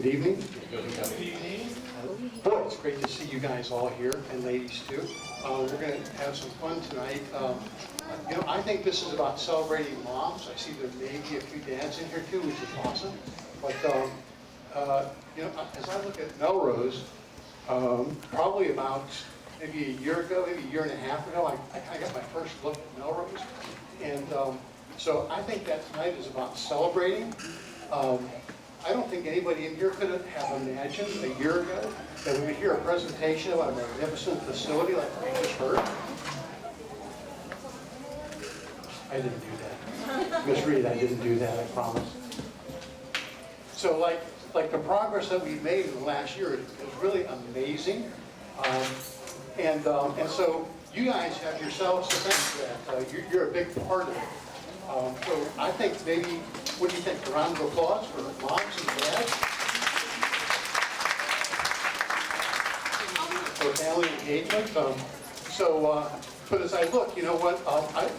Good evening. Boy, it's great to see you guys all here, and ladies too. We're going to have some fun tonight. I think this is about celebrating moms. I see there may be a few dads in here too, which is awesome. But as I look at Melrose, probably about maybe a year ago, maybe a year and a half ago, I got my first look at Melrose, and so I think that tonight is about celebrating. I don't think anybody in here could have imagined a year ago that we would hear a presentation about a magnificent facility like we just heard. I didn't do that. Miss Reed, I didn't do that, I promise. So like the progress that we've made in the last year is really amazing. And so you guys have yourselves to thank for that. You're a big part of it. So I think maybe, what do you think, a round of applause for moms and dads? For family engagement. But as I look, you know what,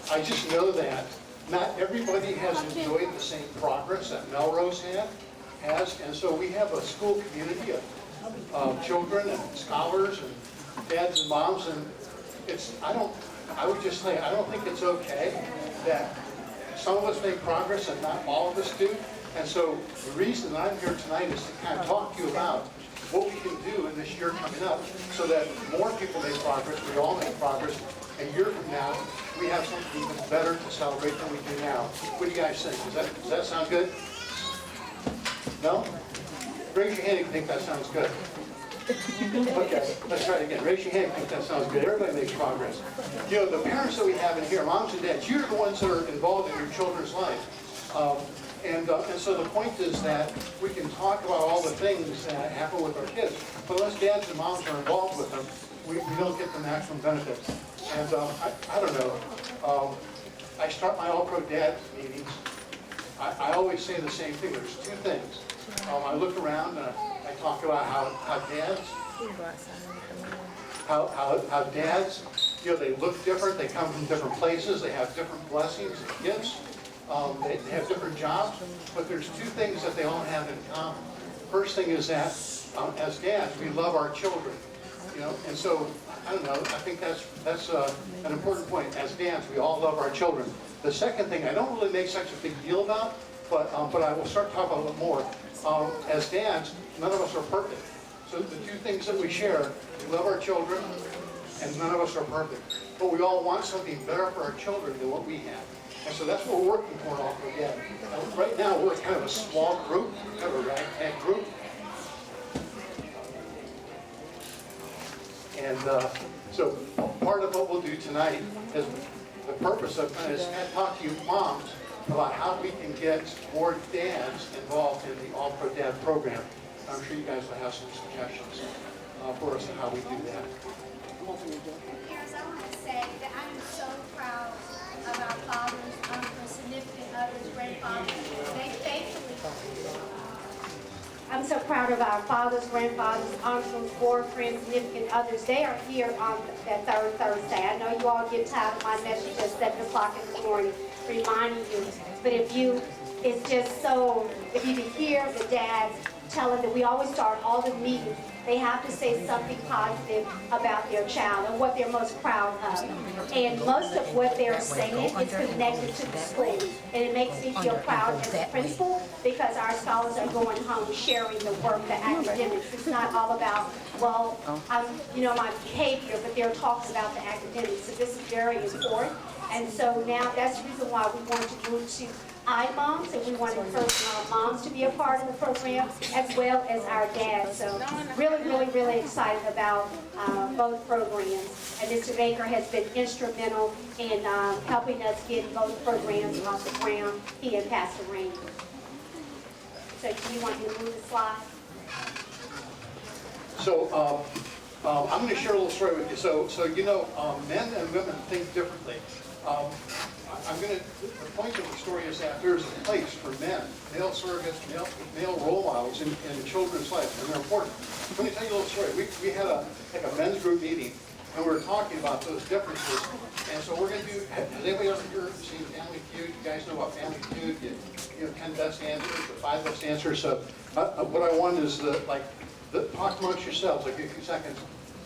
I just know that not everybody has enjoyed the same progress that Melrose has, and so we have a school community of children and scholars and dads and moms, and I would just say, I don't think it's okay that some of us make progress and not all of us do. And so the reason that I'm here tonight is to kind of talk to you about what we can do in this year coming up so that more people make progress, we all make progress, and a year from now we have something even better to celebrate than we do now. What do you guys think? Does that sound good? No? Raise your hand if you think that sounds good. Okay, let's try it again. Raise your hand if you think that sounds good. Everybody makes progress. You know, the parents that we have in here, moms and dads, you're the ones that are involved in your children's life. And so the point is that we can talk about all the things that happen with our kids, but unless dads and moms are involved with them, we don't get the maximum benefits. And I don't know, I start my All-Pro Dad meetings, I always say the same thing. There's two things. I look around and I talk about how dads, you know, they look different, they come from different places, they have different blessings and gifts, they have different jobs, but there's two things that they all have in common. First thing is that as dads, we love our children, you know, and so, I don't know, I think that's an important point. As dads, we all love our children. The second thing I don't really make such a big deal about, but I will start talking about it more. As dads, none of us are perfect. So the two things that we share, we love our children, and none of us are perfect. But we all want something better for our children than what we have. And so that's what we're working for all together. Right now, we're kind of a small group, kind of a ragtag group. And so part of what we'll do tonight is the purpose of kind of talk to you moms about how we can get more dads involved in the All-Pro Dad program. I'm sure you guys will have some suggestions for us on how we do that. Parents, I want to say that I am so proud of our fathers, uncles, significant others, grandfathers. They faithfully. I'm so proud of our fathers, grandfathers, uncles, boyfriends, significant others. They are here on that third Thursday. I know you all get tired of my message at 7 o'clock in the morning reminding you. But if you can hear the dads telling that we always start all the meetings, they have to say something positive about their child and what they're most proud of. And most of what they're saying is connected to the school. And it makes me feel proud as a principal because our scholars are going home sharing the work, the academics. It's not all about, well, my behavior, but they're talking about the academics. So this is very important. And so now that's the reason why we want to move to iMoms, and we want to encourage our moms to be a part of the program as well as our dads. So really, really, really excited about both programs. And Mr. Baker has been instrumental in helping us get both programs off the ground, he and Pastor Rainey. So do you want me to move the slide? So I'm going to share a little story with you. So men and women think differently. The point of the story is that there's a place for men, male surrogates, male role models in children's lives, and they're important. Let me tell you a little story. We had a men's group meeting, and we were talking about those differences. And so we're going to do, has anybody ever seen Family Feud? You guys know about Family Feud? You know, 10 best answers, or 5 best answers. So what I want is talk amongst yourselves, like a few seconds,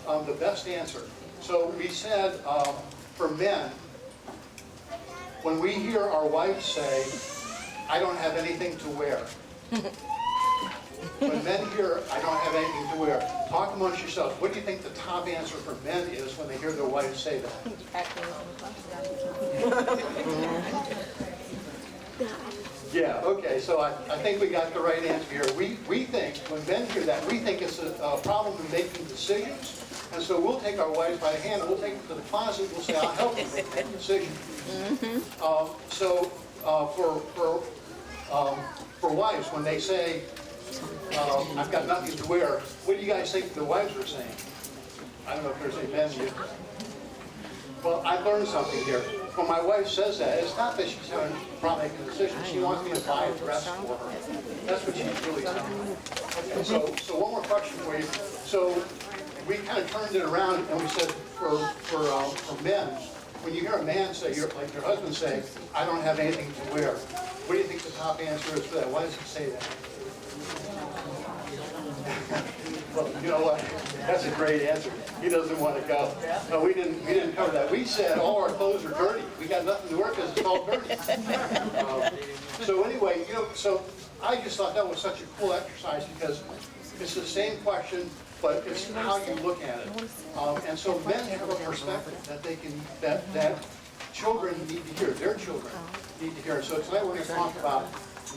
the best answer. So we said, for men, when we hear our wives say, I don't have anything to wear. When men hear, I don't have anything to wear, talk amongst yourselves. What do you think the top answer for men is when they hear their wives say that? Yeah, okay, so I think we got the right answer here. We think, when men hear that, we think it's a problem in making decisions. And so we'll take our wives by the hand, and we'll take them to the closet, we'll say, I'll help you make that decision. For wives, when they say, I've got nothing to wear, what do you guys think the wives are saying? I don't know if there's any men here. Well, I learned something here. When my wife says that, it's not that she's having a problem making a decision. She wants me to buy a dress for her. That's what she's really telling me. Okay, so one more question for you. So we kind of turned it around and we said for men, when you hear a man say, like your husband say, I don't have anything to wear, what do you think the top answer is for that? Why does he say that? Well, you know what? That's a great answer. He doesn't want to go. No, we didn't cover that. We said all our clothes are dirty. We got nothing to wear because it's all dirty. So anyway, so I just thought that was such a cool exercise because it's the same question, but it's how you look at it. And so men have a perspective that they can that children need to hear. Their children need to hear. So tonight we're going to talk about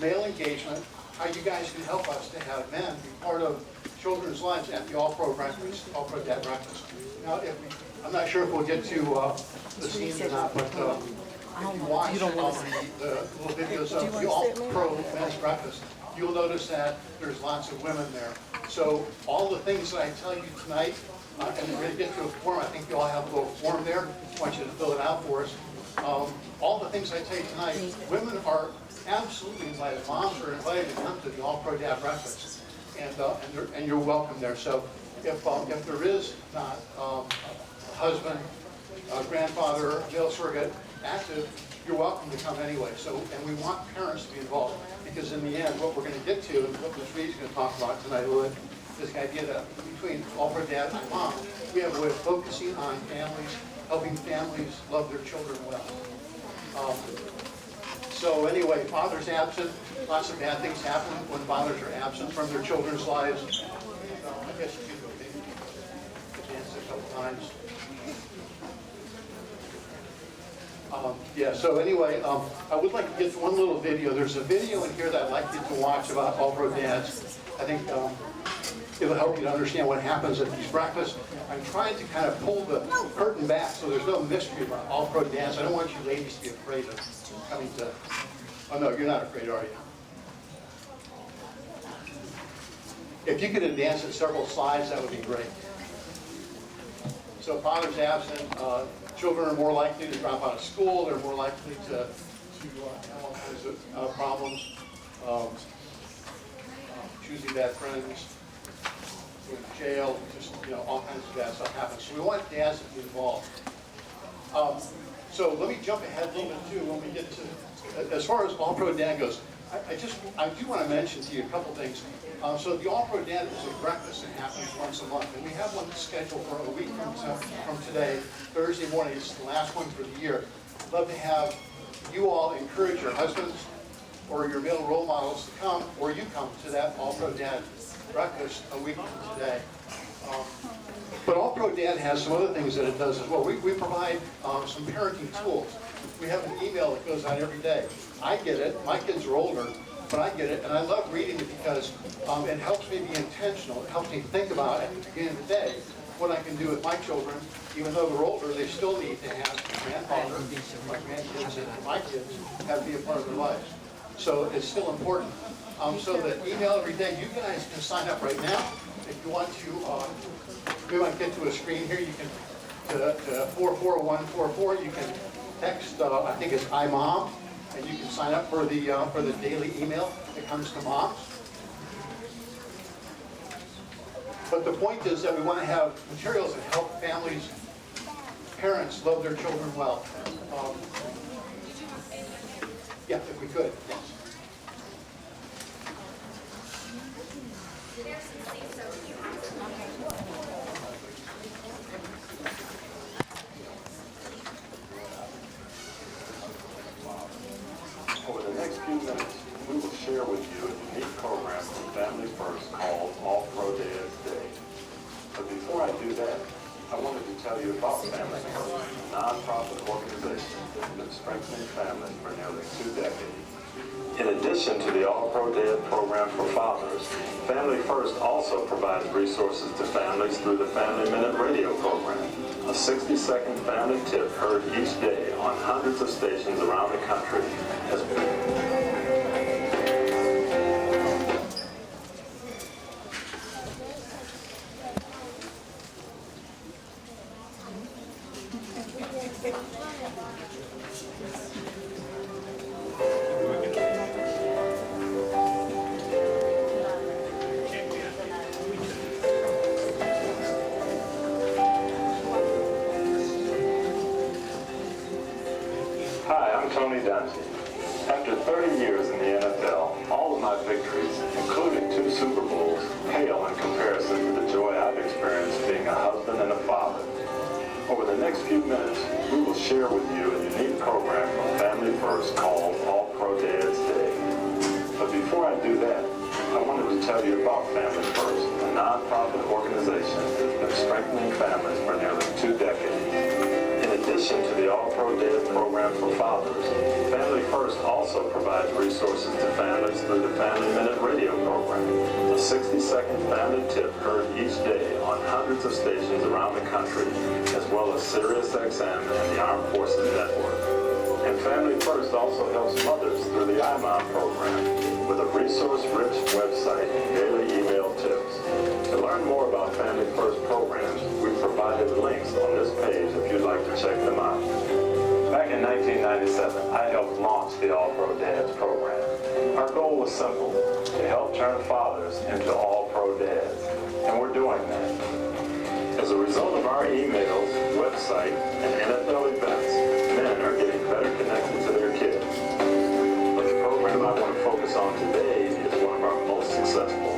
male engagement, how you guys can help us to have men be part of children's lives at the All-Pro breakfast, All-Pro Dad breakfast. Now, I'm not sure if we'll get to the scenes or not, but if you watch the little videos of the All-Pro men's breakfast, you'll notice that there's lots of women there. So all the things that I tell you tonight, and we're going to get to a form, I think you all have a little form there. I want you to fill it out for us. All the things I tell you tonight, women are absolutely invited. Moms are invited to come to the All-Pro Dad breakfast, and you're welcome there. So if there is not a husband, a grandfather, male surrogate active, you're welcome to come anyway. So, and we want parents to be involved because in the end, what we're going to get to, and what Ms. Reed's going to talk about tonight a little bit, is the idea that between All-Pro Dad and Mom, we have a way of focusing on families, helping families love their children well. So anyway, fathers absent, lots of bad things happen when fathers are absent from their children's lives. I guess you can go maybe dance a couple times. Yeah, so anyway, I would like to get to one little video. There's a video in here that I'd like you to watch about All-Pro Dads. I think it'll help you to understand what happens at these breakfasts. I'm trying to kind of pull the curtain back so there's no mystery about All-Pro Dads. I don't want you ladies to be afraid of coming to... Oh no, you're not afraid, are you? If you could advance it several slides, that would be great. So father's absent, children are more likely to drop out of school, they're more likely to have all kinds of problems, choosing bad friends, going to jail, just, all kinds of bad stuff happens. So we want dads to be involved. So let me jump ahead a little bit too when we get to, as far as All-Pro Dad goes, I do want to mention to you a couple things. So the All-Pro Dad is a breakfast that happens once a month, and we have one scheduled for a week from today, Thursday morning. It's the last one for the year. I'd love to have you all encourage your husbands or your male role models to come, or you come to that All-Pro Dad breakfast a week from today. But All-Pro Dad has some other things that it does as well. We provide some parenting tools. We have an email that goes out every day. I get it. My kids are older, but I get it, and I love reading it because it helps me be intentional. It helps me think about, at the beginning of the day, what I can do with my children. Even though they're older, they still need to have a grandfather, my grandkids, and my kids have to be a part of their lives. So it's still important. So the email every day, you guys can sign up right now. If you want to, we might get to a screen here. You can, to 44144, you can text, I think it's iMom, and you can sign up for the daily email that comes to moms. But the point is that we want to have materials that help families parents love their children well. Yeah, if we could, yes. Over the next few minutes, we will share with you a unique program from Family First called All-Pro Dad's Day. But before I do that, I wanted to tell you about Family First, a nonprofit organization that's been strengthening families for nearly 2 decades. In addition to the All-Pro Dad program for fathers, Family First also provides resources to families through the Family Minute radio program, a 60-second family tip heard each day on hundreds of stations around the country. Hi, I'm Tony Dungy. After 30 years in the NFL, all of my victories, including 2 Super Bowls, pale in comparison to the joy I've experienced being a husband and a father. Over the next few minutes, we will share with you a unique program from Family First called All-Pro Dad's Day. But before I do that, I wanted to tell you about Family First, a nonprofit organization that's been strengthening families for nearly 2 decades. In addition to the All-Pro Dad program for fathers, Family First also provides resources to families through the Family Minute radio program, a 60-second family tip heard each day on hundreds of stations around the country, as well as Sirius XM and the Armed Forces Network. And Family First also helps mothers through the iMom program with a resource-rich website and daily email tips. To learn more about Family First programs, we've provided links on this page if you'd like to check them out. Back in 1997, I helped launch the All-Pro Dads program. Our goal was simple, to help turn fathers into All-Pro Dads, and we're doing that. As a result of our emails, website, and NFL events, men are getting better connected to their kids. But the program I want to focus on today is one of our most successful,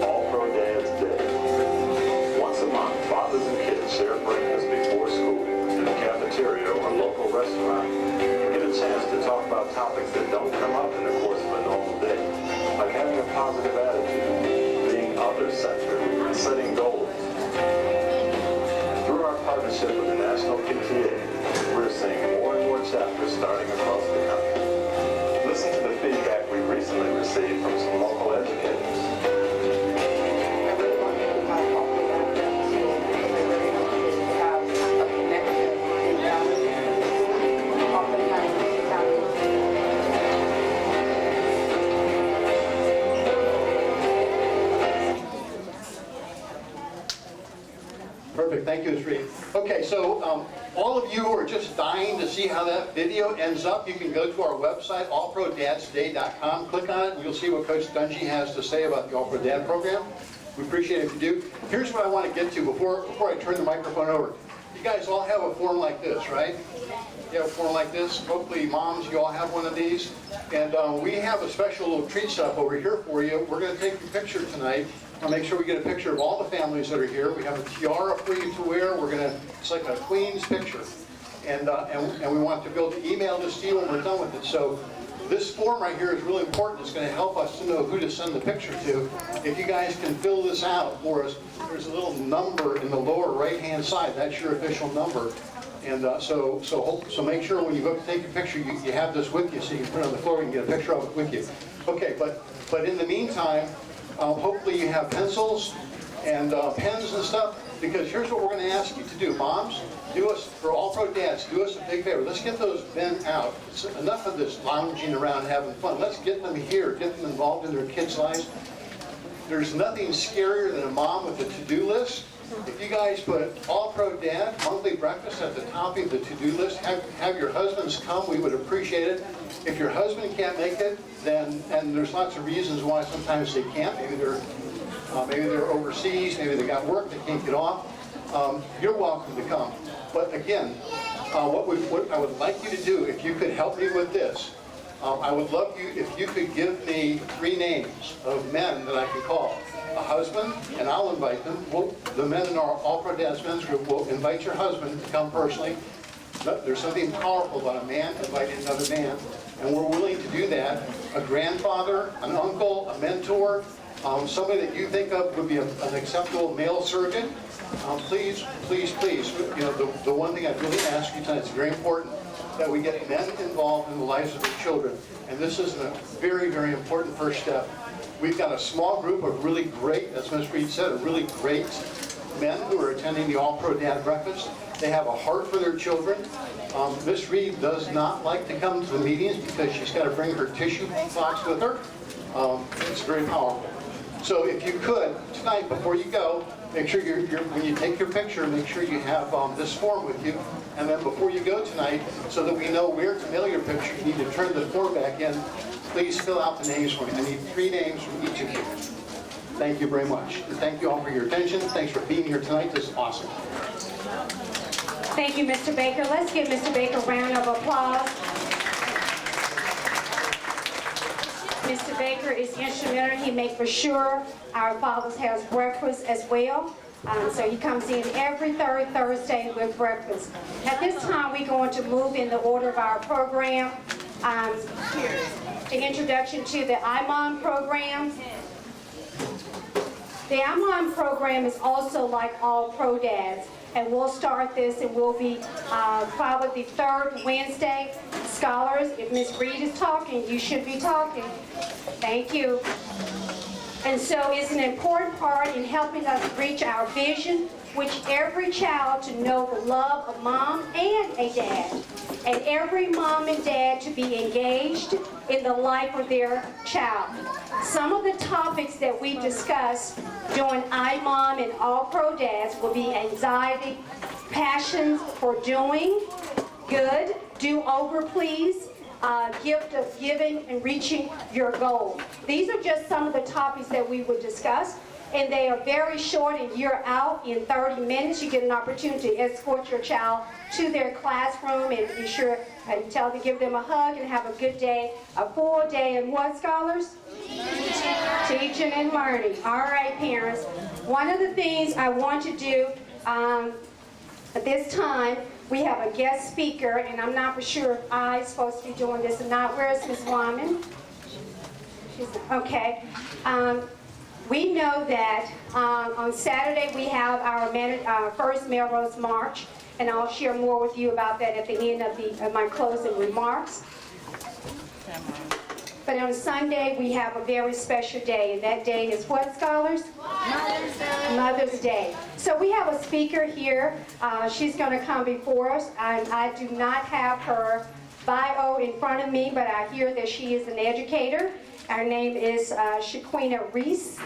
All-Pro Dad's Day. Once a month, fathers and kids share breakfast before school in the cafeteria or local restaurant and get a chance to talk about topics that don't come up in the course of a normal day, like having a positive attitude, being other-centered, and setting goals. Through our partnership with the National PTA, we're seeing more and more chapters starting across the country. Listen to the feedback we recently received from some local educators. Perfect, thank you, Sri. Okay, so all of you who are just dying to see how that video ends up, you can go to our website, allprodadsday.com, click on it, and you'll see what Coach Dungy has to say about the All-Pro Dad program. We appreciate it if you do. Here's what I want to get to before I turn the microphone over. You guys all have a form like this, right? You have a form like this. Hopefully, moms, you all have one of these. And we have a special little treat set up over here for you. We're going to take your picture tonight. I'll make sure we get a picture of all the families that are here. We have a tiara for you to wear. It's like a queen's picture. And we want to be able to email this to you when we're done with it. So this form right here is really important. It's going to help us to know who to send the picture to. If you guys can fill this out for us, there's a little number in the lower right-hand side. That's your official number. And so make sure when you go to take your picture, you have this with you so you can put it on the floor and get a picture of it with you. Okay, but in the meantime, hopefully you have pencils and pens and stuff, because here's what we're going to ask you to do. Moms, do us, for All-Pro Dads, do us a big favor. Let's get those men out. It's enough of this lounging around having fun. Let's get them here, get them involved in their kids' lives. There's nothing scarier than a mom with a to-do list. If you guys put All-Pro Dad monthly breakfast at the top of the to-do list, have your husbands come, we would appreciate it. If your husband can't make it, then, and there's lots of reasons why sometimes they can't. Maybe they're overseas, maybe they got work, they can't get off. You're welcome to come. But again, what I would like you to do, if you could help me with this, I would love you if you could give me 3 names of men that I can call. A husband, and I'll invite them. The men in our All Pro Dads men's group will invite your husband to come personally. There's something powerful about a man inviting another man, and we're willing to do that. A grandfather, an uncle, a mentor, somebody that you think of would be an acceptable male surrogate. Please, please, please, you know, the one thing I'd really ask you tonight, it's very important that we get men involved in the lives of their children. And this is a very, very important first step. We've got a small group of really great, as Ms. Reed said, of really great men who are attending the All Pro Dad Breakfast. They have a heart for their children. Ms. Reed does not like to come to the meetings because she's got to bring her tissue box with her. It's very powerful. So if you could, tonight, before you go, make sure when you take your picture, make sure you have this form with you. And then before you go tonight, so that we know where to mail your picture, you need to turn the form back in. Please fill out the names for me. I need 3 names from each of you. Thank you very much. And thank you all for your attention. Thanks for being here tonight. This is awesome. Thank you, Mr. Baker. Let's give Mr. Baker a round of applause. Mr. Baker is instrumental. He makes for sure our fathers have breakfast as well. So he comes in every third Thursday with breakfast. At this time, we're going to move in the order of our program. The introduction to the IMOM program. The IMOM program is also like All Pro Dads, and we'll start this, and we'll be probably the 3rd Wednesday. Scholars, if Ms. Reed is talking, you should be talking. Thank you. And so it's an important part in helping us reach our vision, which every child to know the love of mom and a dad, and every mom and dad to be engaged in the life of their child. Some of the topics that we discuss during iMom and All Pro Dads will be anxiety, passions for doing good, do over please, gift of giving, and reaching your goal. These are just some of the topics that we would discuss, and they are very short, and you're out in 30 minutes. You get an opportunity to escort your child to their classroom and be sure and tell them to give them a hug and have a good day, a full day. And what, scholars? Teaching and learning. All right, parents. One of the things I want to do at this time, we have a guest speaker, and I'm not for sure if I'm supposed to be doing this or not. Where's Ms. Wyman? Okay. We know that on Saturday we have our first Melrose March, and I'll share more with you about that at the end of my closing remarks. But on Sunday we have a very special day, and that day is what, scholars? Mother's Day. Mother's Day. So we have a speaker here. She's going to come before us. I do not have her bio in front of me, but I hear that she is an educator. Her name is Shaquana Reese,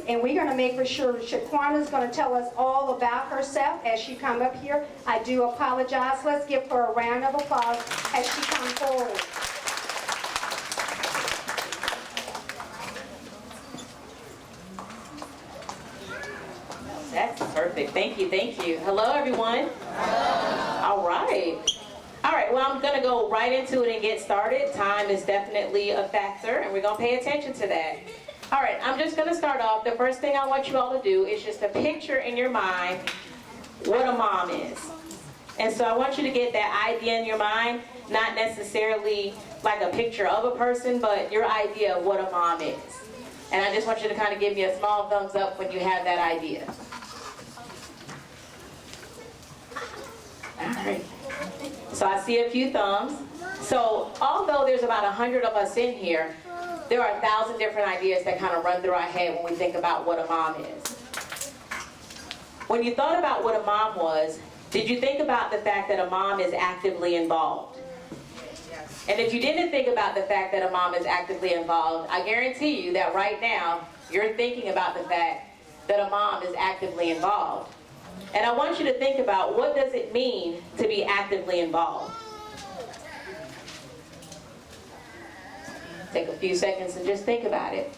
and we're going to make for sure Shaquana is going to tell us all about herself as she comes up here. I do apologize. Let's give her a round of applause as she comes forward. That's perfect. Thank you, thank you. Hello, everyone. Hello. All right. All right, well, I'm going to go right into it and get started. Time is definitely a factor, and we're going to pay attention to that. All right, I'm just going to start off. The first thing I want you all to do is just to picture in your mind what a mom is. And so I want you to get that idea in your mind, not necessarily like a picture of a person, but your idea of what a mom is. And I just want you to kind of give me a small thumbs up when you have that idea. All right. So I see a few thumbs. So although there's about 100 of us in here, there are 1,000 different ideas that kind of run through our head when we think about what a mom is. When you thought about what a mom was, did you think about the fact that a mom is actively involved? Yes. And if you didn't think about the fact that a mom is actively involved, I guarantee you that right now, you're thinking about the fact that a mom is actively involved. And I want you to think about, what does it mean to be actively involved? Take a few seconds and just think about it.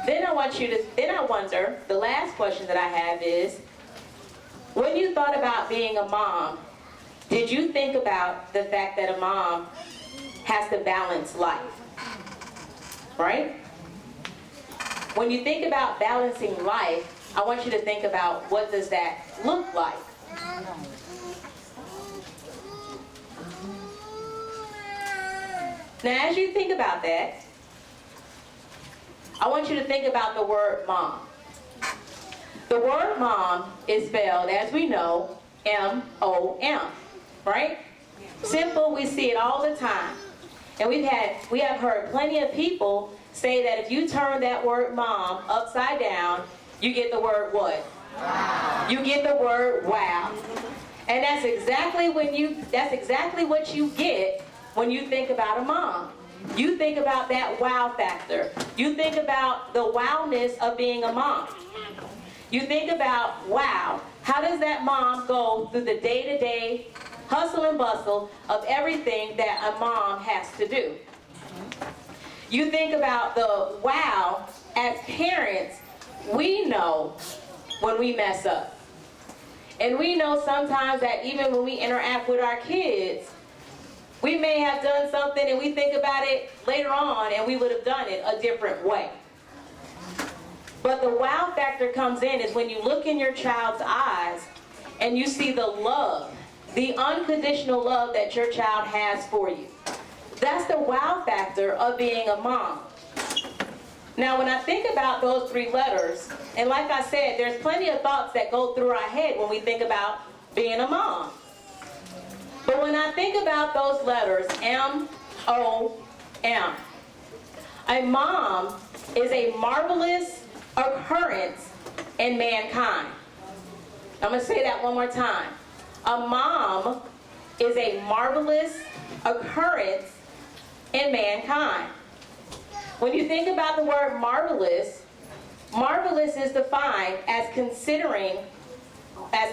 Then I wonder, the last question that I have is, When you thought about being a mom, did you think about the fact that a mom has to balance life? Right? When you think about balancing life, I want you to think about what does that look like? Now, as you think about that, I want you to think about the word mom. The word mom is spelled, as we know, M-O-M, right? Simple, we see it all the time. And we have heard plenty of people say that if you turn that word mom upside down, you get the word what? Wow. You get the word wow. And that's exactly what you get when you think about a mom. You think about that wow factor. You think about the wowness of being a mom. You think about, wow, how does that mom go through the day-to-day hustle and bustle of everything that a mom has to do? You think about the wow, as parents, we know when we mess up. And we know sometimes that even when we interact with our kids, we may have done something and we think about it later on and we would have done it a different way. But the wow factor comes in is when you look in your child's eyes and you see the love, the unconditional love that your child has for you. That's the wow factor of being a mom. Now, when I think about those three letters, and like I said, there's plenty of thoughts that go through our head when we think about being a mom. But when I think about those letters, M-O-M, a mom is a marvelous occurrence in mankind. I'm going to say that one more time. A mom is a marvelous occurrence in mankind. When you think about the word marvelous, marvelous is defined as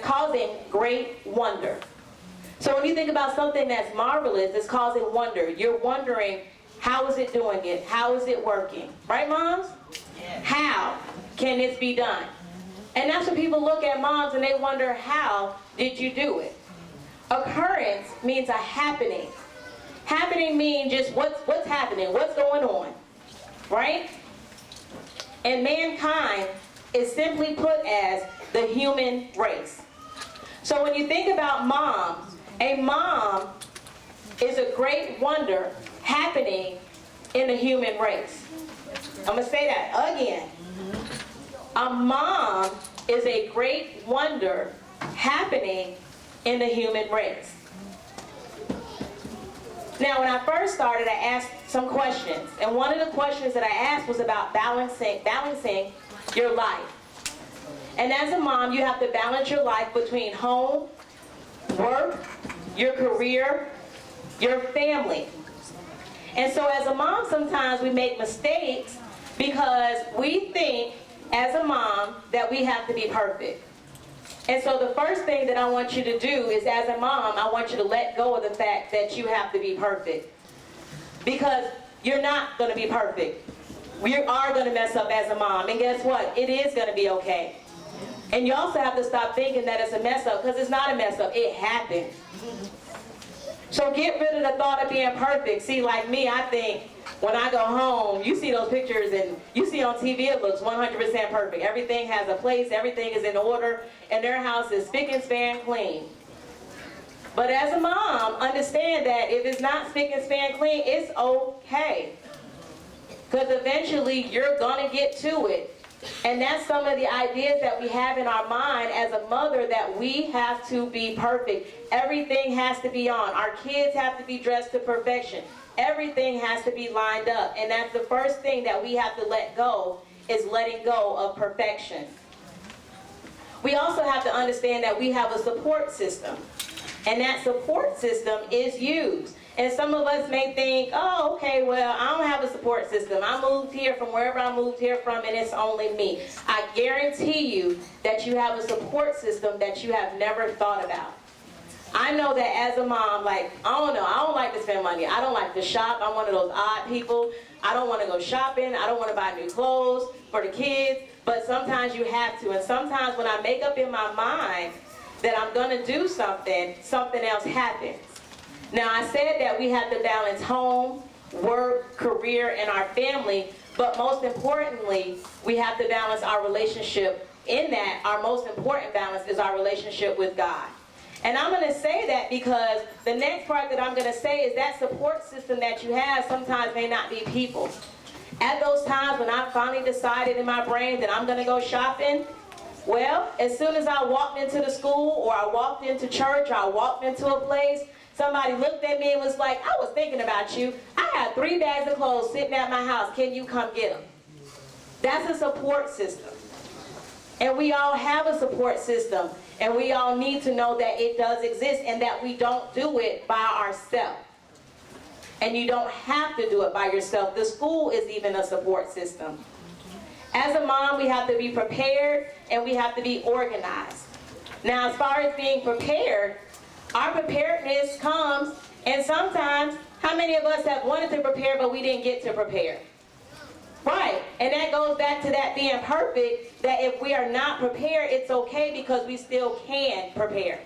causing great wonder. So when you think about something that's marvelous, it's causing wonder. You're wondering, how is it doing it? How is it working? Right, moms? Yeah. How can this be done? And that's when people look at moms and they wonder, how did you do it? Occurrence means a happening. Happening means just what's happening, what's going on, right? And mankind is simply put as the human race. So when you think about moms, a mom is a great wonder happening in the human race. I'm going to say that again. A mom is a great wonder happening in the human race. Now, when I first started, I asked some questions. And one of the questions that I asked was about balancing your life. And as a mom, you have to balance your life between home, work, your career, your family. And so as a mom, sometimes we make mistakes because we think as a mom that we have to be perfect. And so the first thing that I want you to do is, as a mom, I want you to let go of the fact that you have to be perfect. Because you're not going to be perfect. We are going to mess up as a mom. And guess what? It is going to be okay. And you also have to stop thinking that it's a mess up, because it's not a mess up. It happened. So get rid of the thought of being perfect. See, like me, I think when I go home, you see those pictures and you see on TV it looks 100% perfect. Everything has a place, everything is in order, and their house is spick and span clean. But as a mom, understand that if it's not spick and span clean, it's okay. Because eventually you're going to get to it. And that's some of the ideas that we have in our mind as a mother, that we have to be perfect. Everything has to be on. Our kids have to be dressed to perfection. Everything has to be lined up. And that's the first thing that we have to let go, is letting go of perfection. We also have to understand that we have a support system. And that support system is used. And some of us may think, oh, okay, well, I don't have a support system. I moved here from wherever I moved here from, and it's only me. I guarantee you that you have a support system that you have never thought about. I know that as a mom, like, I don't like to spend money. I don't like to shop. I'm one of those odd people. I don't want to go shopping. I don't want to buy new clothes for the kids. But sometimes you have to. And sometimes when I make up in my mind that I'm gonna do something, something else happens. Now, I said that we have to balance home, work, career, and our family, but most importantly, we have to balance our relationship. In that, our most important balance is our relationship with God. And I'm going to say that because the next part that I'm going to say is that support system that you have sometimes may not be people. At those times when I finally decided in my brain that I'm going to go shopping, well, as soon as I walked into the school or I walked into church or I walked into a place, somebody looked at me and was like, I was thinking about you. I have 3 bags of clothes sitting at my house. Can you come get them? That's a support system. And we all have a support system. And we all need to know that it does exist and that we don't do it by ourselves. And you don't have to do it by yourself. The school is even a support system. As a mom, we have to be prepared and we have to be organized. Now, as far as being prepared, our preparedness comes, and sometimes, how many of us have wanted to prepare but we didn't get to prepare? Right, and that goes back to that being perfect, that if we are not prepared, it's okay because we still can prepare.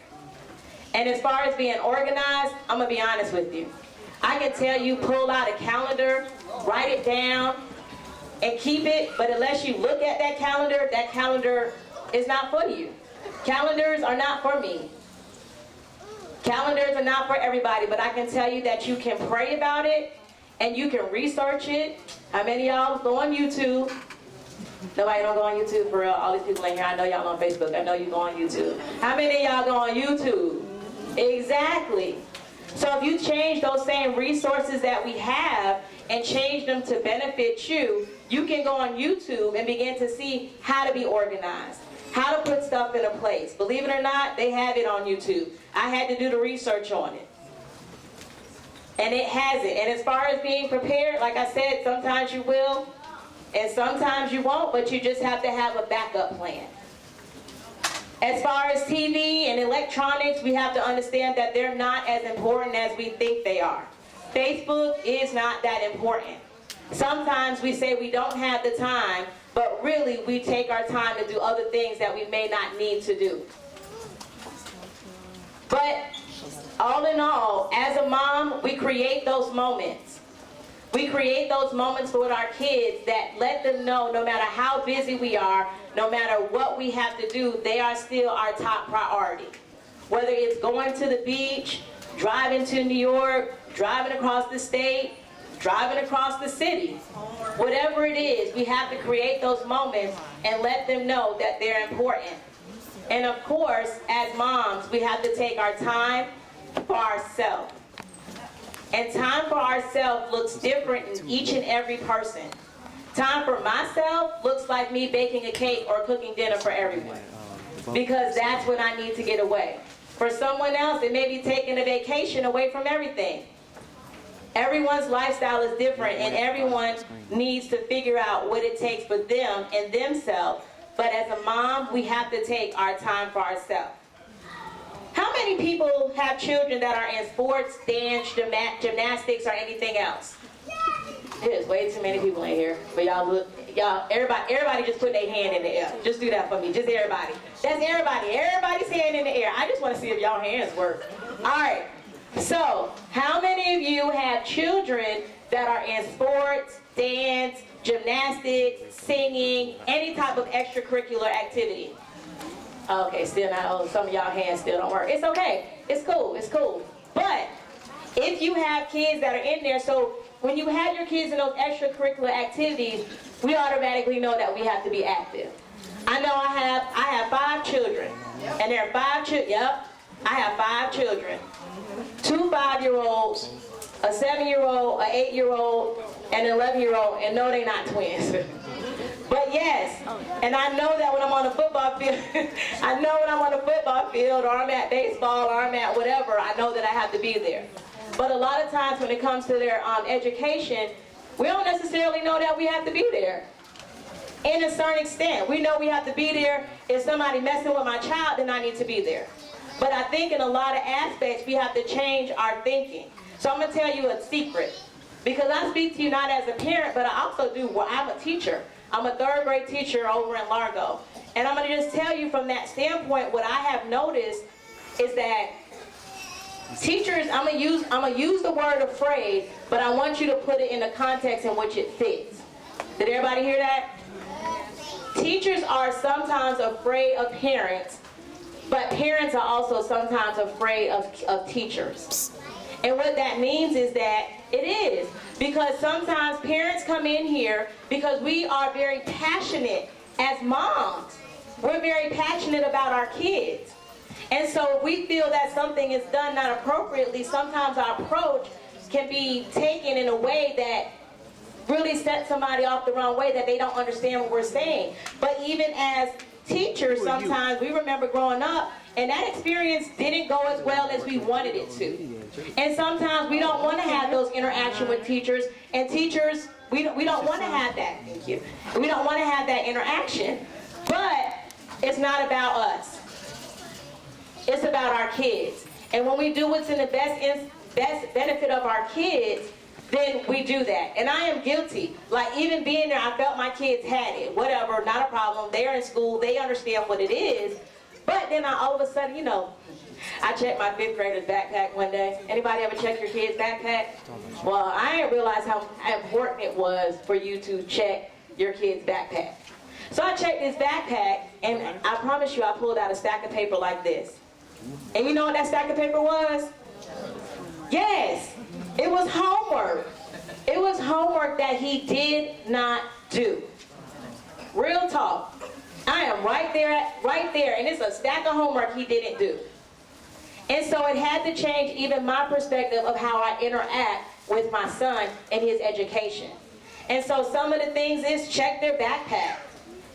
And as far as being organized, I'm going to be honest with you. I can tell you, pull out a calendar, write it down, and keep it, but unless you look at that calendar is not for you. Calendars are not for me. Calendars are not for everybody, but I can tell you that you can pray about it, and you can research it. How many of y'all go on YouTube? Nobody don't go on YouTube for real. All these people in here, I know y'all on Facebook. I know you go on YouTube. How many of y'all go on YouTube? Exactly. So if you change those same resources that we have and change them to benefit you, you can go on YouTube and begin to see how to be organized, how to put stuff in a place. Believe it or not, they have it on YouTube. I had to do the research on it. And it has it. And as far as being prepared, like I said, sometimes you will, and sometimes you won't, but you just have to have a backup plan. As far as TV and electronics, we have to understand that they're not as important as we think they are. Facebook is not that important. Sometimes we say we don't have the time, but really we take our time to do other things that we may not need to do. But all in all, as a mom, we create those moments. We create those moments with our kids that let them know no matter how busy we are, no matter what we have to do, they are still our top priority. Whether it's going to the beach, driving to New York, driving across the state, driving across the city, whatever it is, we have to create those moments and let them know that they're important. And of course, as moms, we have to take our time for ourselves. And time for ourselves looks different in each and every person. Time for myself looks like me baking a cake or cooking dinner for everyone, because that's when I need to get away. For someone else, it may be taking a vacation away from everything. Everyone's lifestyle is different, and everyone needs to figure out what it takes for them and themselves. But as a mom, we have to take our time for ourselves. How many people have children that are in sports, dance, gymnastics, or anything else? There's way too many people in here. But everybody just put their hand in the air. Just do that for me, just everybody. That's everybody, everybody's hand in the air. I just want to see if y'all hands work. All right, so how many of you have children that are in sports, dance, gymnastics, singing, any type of extracurricular activity? Okay, still not. Oh, some of y'all hands still don't work. It's okay. It's cool. It's cool. But if you have kids that are in there, so when you have your kids in those extracurricular activities, we automatically know that we have to be active. I know I have 5 children, and there are 5 children. Yep, I have 5 children. 2 5-year-olds, a 7-year-old, an 8-year-old, and an 11-year-old, and no, they're not twins. But yes, and I know that when I'm on the football field, or I'm at baseball, or I'm at whatever, I know that I have to be there. But a lot of times when it comes to their education, we don't necessarily know that we have to be there. In a certain extent, we know we have to be there. If somebody messing with my child, then I need to be there. But I think in a lot of aspects, we have to change our thinking. So I'm going to tell you a secret. Because I speak to you not as a parent, but I also do, I'm a teacher. I'm a 3rd grade teacher over in Largo. And I'm gonna just tell you from that standpoint, what I have noticed is that teachers, I'm gonna use the word afraid, but I want you to put it in the context in which it fits. Did everybody hear that? Teachers are sometimes afraid of parents, but parents are also sometimes afraid of teachers. And what that means is that it is, because sometimes parents come in here because we are very passionate as moms. We're very passionate about our kids. And so if we feel that something is done not appropriately, sometimes our approach can be taken in a way that really sets somebody off the wrong way, that they don't understand what we're saying. But even as teachers, sometimes we remember growing up, and that experience didn't go as well as we wanted it to. And sometimes we don't want to have those interactions with teachers, and teachers, we don't want to have that. Thank you. We don't want to have that interaction. But it's not about us. It's about our kids. And when we do what's in the best benefit of our kids, then we do that. And I am guilty. Like, even being there, I felt my kids had it. Whatever, not a problem. They're in school. They understand what it is. But then all of a sudden, you know, I checked my 5th grader's backpack one day. Anybody ever check your kid's backpack? Well, I didn't realize how important it was for you to check your kid's backpack. So I checked his backpack, and I promise you, I pulled out a stack of paper like this. And you know what that stack of paper was? Yes, it was homework. It was homework that he did not do. Real talk. I am right there, and it's a stack of homework he didn't do. And so it had to change even my perspective of how I interact with my son and his education. And so some of the things is check their backpack.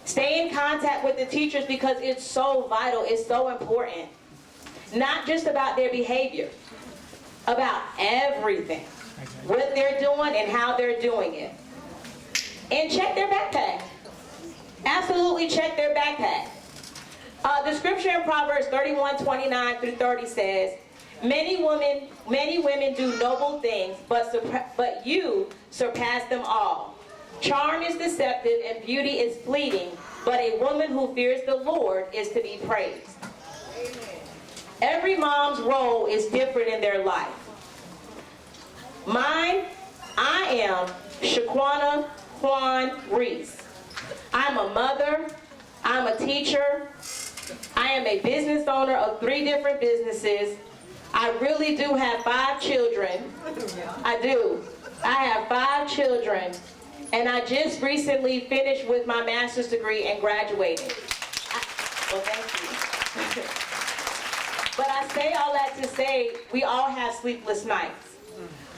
Stay in contact with the teachers, because it's so vital, it's so important. Not just about their behavior, about everything. What they're doing and how they're doing it. And check their backpack. Absolutely check their backpack. The scripture in Proverbs 31:29-30 says, many women do noble things, but you surpass them all. Charm is deceptive and beauty is fleeting, but a woman who fears the Lord is to be praised. Every mom's role is different in their life. Mine, I am Shaquana Quan Reese. I'm a mother, I'm a teacher, I am a business owner of 3 different businesses. I really do have 5 children. I do. I have 5 children, and I just recently finished with my master's degree and graduated. Well, thank you. But I say all that to say, we all have sleepless nights.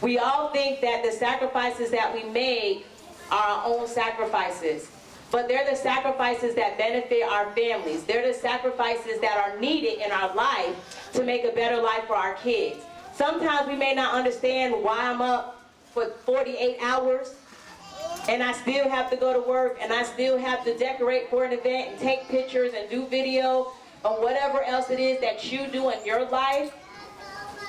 We all think that the sacrifices that we make are our own sacrifices. But they're the sacrifices that benefit our families. They're the sacrifices that are needed in our life to make a better life for our kids. Sometimes we may not understand why I'm up for 48 hours, and I still have to go to work, and I still have to decorate for an event and take pictures and do video or whatever else it is that you do in your life.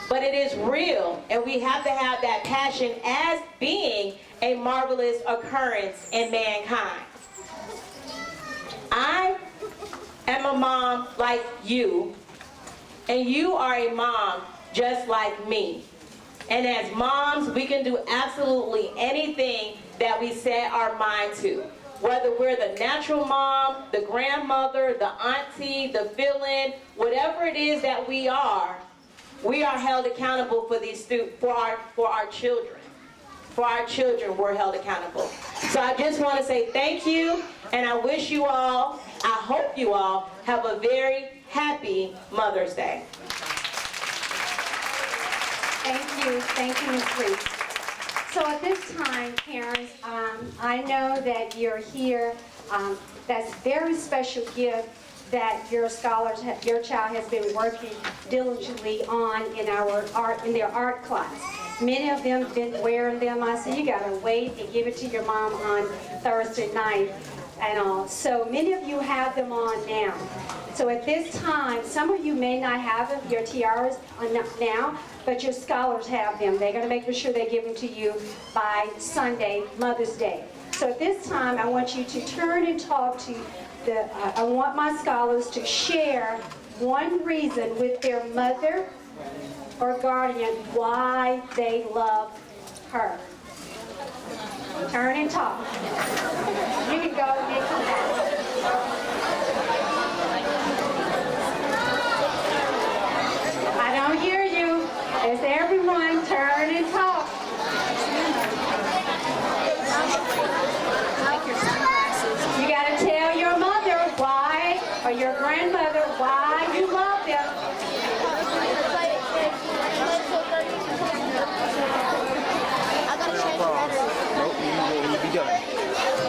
But it is real, and we have to have that passion as being a marvelous occurrence in mankind. I am a mom like you, and you are a mom just like me. And as moms, we can do absolutely anything that we set our mind to. Whether we're the natural mom, the grandmother, the auntie, the fill-in, whatever it is that we are held accountable for these for our children. For our children, we're held accountable. So I just want to say thank you, and I wish you all, I hope you all, have a very happy Mother's Day. Thank you, Ms. Reese. So at this time, parents, I know that you're here. That's a very special gift that your child has been working diligently on in their art class. Many of them have been wearing them. I said, you gotta wait and give it to your mom on Thursday night and all. So many of you have them on now. So at this time, some of you may not have them, your tiaras now, but your scholars have them. They're gonna make sure they give them to you by Sunday, Mother's Day. So at this time, I want you to turn and talk to I want my scholars to share one reason with their mother or guardian why they love her. Turn and talk. You can go and then come back.